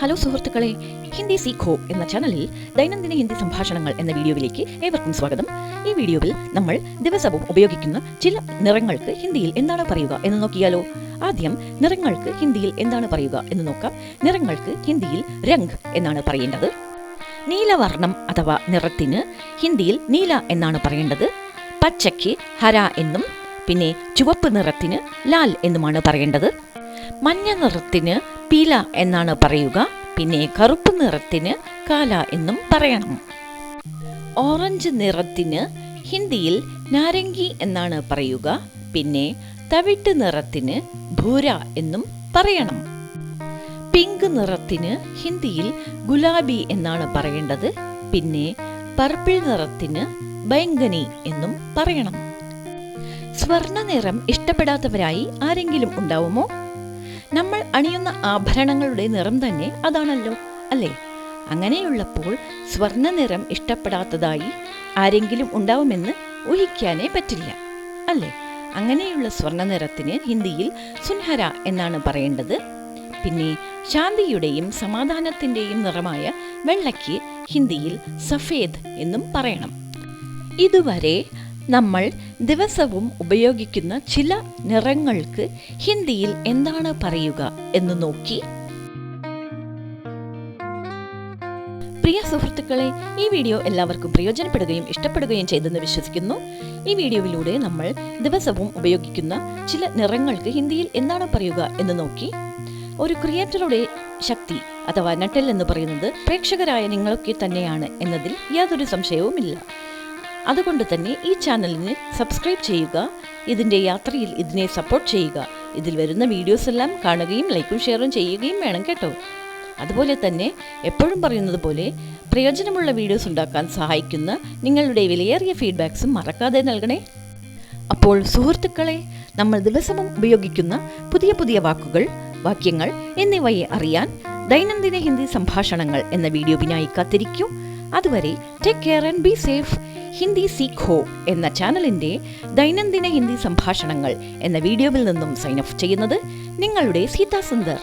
Hello സുഹൃത്തുക്കളെ, ഹിന്ദി സീഖോ എന്ന ചാനലിൽ ദൈനംദിന ഹിന്ദി സംഭാഷണങ്ങൾ എന്ന വീഡിയോയിലേക്ക് ഏവർക്കും സ്വാഗതം. ഈ വീഡിയോയിൽ നമ്മൾ ദിവസവും ഉപയോഗിക്കുന്ന ചില നിറങ്ങൾക്ക് ഹിന്ദിയിൽ എന്താണ് പറയുക എന്ന് നോക്കിയാലോ. ആദ്യം നിറങ്ങൾക്ക് ഹിന്ദിയിൽ എന്താണ് പറയുക എന്ന് നോക്കാം. നിറങ്ങൾക്ക് ഹിന്ദിയിൽ രംഗ് എന്നാണ് പറയേണ്ടത്. നീലവർണം അഥവാ നിറത്തിന് ഹിന്ദിയിൽ നീല എന്നാണ് പറയേണ്ടത്. പച്ചയ്ക്ക് ഹര എന്നും പിന്നെ ചുവപ്പ് നിറത്തിന് ലാൽ എന്നുമാണ് പറയേണ്ടത്. മഞ്ഞ നിറത്തിന് പീല എന്നാണ് പറയുക. പിന്നെ കറുപ്പ് നിറത്തിന് കാല എന്നും പറയണം. ഓറഞ്ച് നിറത്തിന് ഹിന്ദിയിൽ നാരംഗി എന്നാണ് പറയുക. പിന്നെ തവിട്ട് നിറത്തിന് ഭൂര എന്നും പറയണം. പിങ്ക് നിറത്തിന് ഹിന്ദിയിൽ ഗുലാബി എന്നാണ് പറയേണ്ടത്. പിന്നെ പർപ്പിൾ നിറത്തിന് ബൈംഗനി എന്നും പറയണം. സ്വർണ്ണ നിറം ഇഷ്ടപ്പെടാത്തവരായി ആരെങ്കിലും ഉണ്ടാവുമോ? നമ്മൾ അണിയുന്ന ആഭരണങ്ങളുടെ നിറം തന്നെ അതാണല്ലോ, അല്ലേ? അങ്ങനെയുള്ളപ്പോൾ സ്വർണ്ണ നിറം ഇഷ്ടപ്പെടാത്തതായി ആരെങ്കിലും ഉണ്ടാവുമെന്ന് ഊഹിക്കാനേ പറ്റില്ല, അല്ലേ? അങ്ങനെയുള്ള സ്വർണ്ണ നിറത്തിന് ഹിന്ദിയിൽ സുൻഹര എന്നാണ് പറയേണ്ടത്. പിന്നെ ശാന്തിയുടെയും സമാധാനത്തിൻ്റെയും നിറമായ വെള്ളയ്ക്ക് ഹിന്ദിയിൽ സഫേദ് എന്നും പറയണം. ഇതുവരെ നമ്മൾ ദിവസവും ഉപയോഗിക്കുന്ന ചില നിറങ്ങൾക്ക് ഹിന്ദിയിൽ എന്താണ് പറയുക എന്ന് നോക്കി. പ്രിയ സുഹൃത്തുക്കളെ, ഈ വീഡിയോ എല്ലാവർക്കും പ്രയോജനപ്പെടുകയും ഇഷ്ടപ്പെടുകയും ചെയ്തെന്ന് വിശ്വസിക്കുന്നു. ഈ വീഡിയോയിലൂടെ നമ്മൾ ദിവസവും ഉപയോഗിക്കുന്ന ചില നിറങ്ങൾക്ക് ഹിന്ദിയിൽ എന്താണ് പറയുക എന്ന് നോക്കി. ഒരു ക്രിയേറ്ററുടെ ശക്തി അഥവാ നട്ടെൽ എന്ന് പറയുന്നത് പ്രേക്ഷകരായ നിങ്ങളൊക്കെ തന്നെയാണ് എന്നതിൽ യാതൊരു സംശയവുമില്ല. അതുകൊണ്ട് തന്നെ ഈ ചാനലിന് സബ്സ്ക്രൈബ് ചെയ്യുക. ഇതിൻ്റെ യാത്രയിൽ ഇതിനെ സപ്പോർട്ട് ചെയ്യുക. ഇതിൽ വരുന്ന വീഡിയോസ് എല്ലാം കാണുകയും ലൈക്കും ഷെയറും ചെയ്യുകയും വേണം കേട്ടോ. അതുപോലെ തന്നെ എപ്പോഴും പറയുന്നത് പോലെ പ്രയോജനമുള്ള വീഡിയോസ് ഉണ്ടാക്കാൻ സഹായിക്കുന്ന നിങ്ങളുടെ വിലയേറിയ ഫീഡ്ബാക്സും മറക്കാതെ നൽകണേ. അപ്പോൾ സുഹൃത്തുക്കളെ, നമ്മൾ ദിവസവും ഉപയോഗിക്കുന്ന പുതിയ പുതിയ വാക്കുകൾ, വാക്യങ്ങൾ എന്നിവയെ അറിയാൻ ദൈനംദിന ഹിന്ദി സംഭാഷണങ്ങൾ എന്ന വീഡിയോവിനായി കാത്തിരിക്കൂ. അതുവരെ take care and be safe. Hindi Seekho എന്ന ചാനലിൻ്റെ ദൈനംദിന ഹിന്ദി സംഭാഷണങ്ങൾ എന്ന വീഡിയോയിൽ നിന്നും സൈൻ ഓഫ് ചെയ്യുന്നത് നിങ്ങളുടെ സീതാ സുന്ദർ.